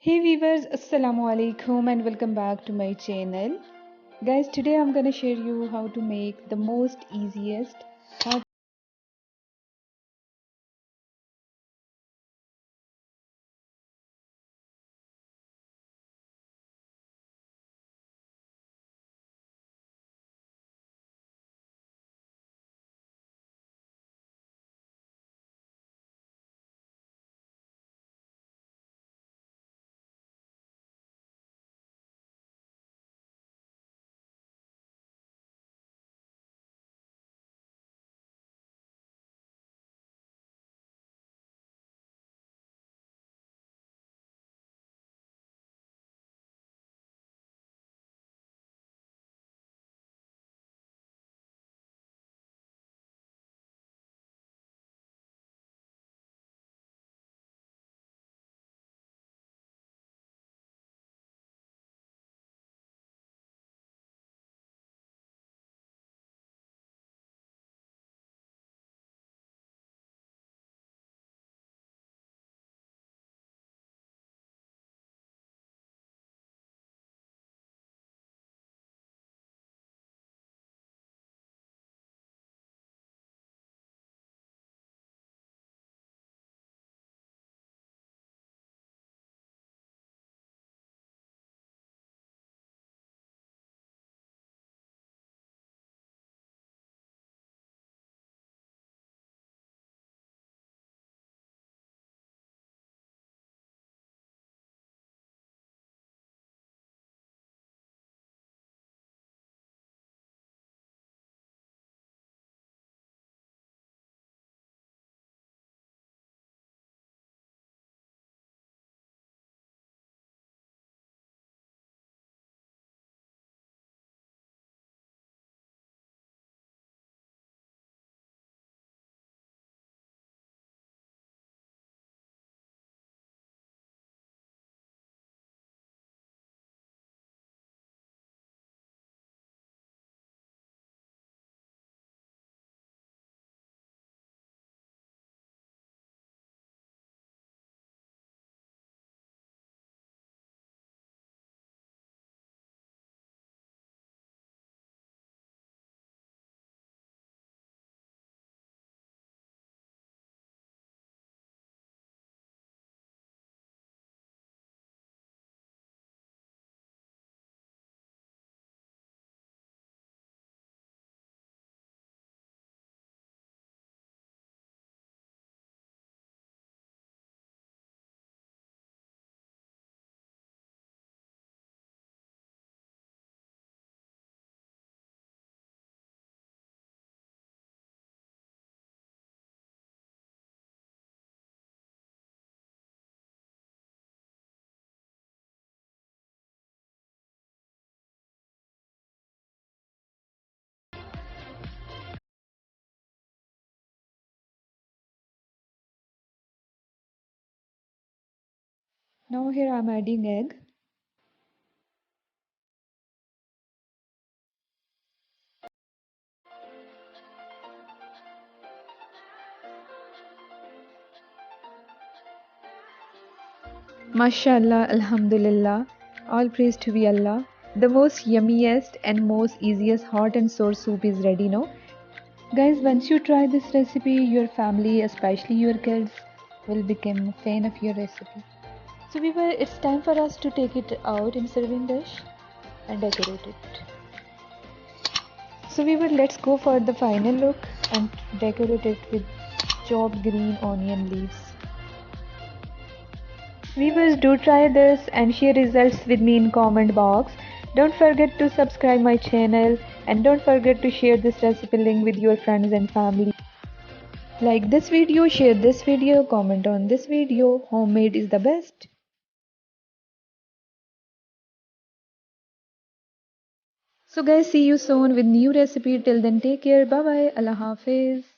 Hey viewers, assalamu alaikum and welcome back to my channel. Guys, today I'm gonna share you how to make the most easiest hot. Now here I'm adding egg. Mashallah, Alhamdulillah. All praise to be Allah. The most yummiest and most easiest hot and sour soup is ready now. Guys, once you try this recipe, your family, especially your kids, will become a fan of your recipe. So it's time for us to take it out in serving dish and decorate it. So let's go for the final look and decorate it with chopped green onion leaves. Viewers, do try this and share results with me in comment box. Don't forget to subscribe my channel and don't forget to share this recipe link with your friends and family. Like this video, share this video, comment on this video. Homemade is the best. So guys, see you soon with new recipe. Till then, take care. Bye bye. Allah Hafiz.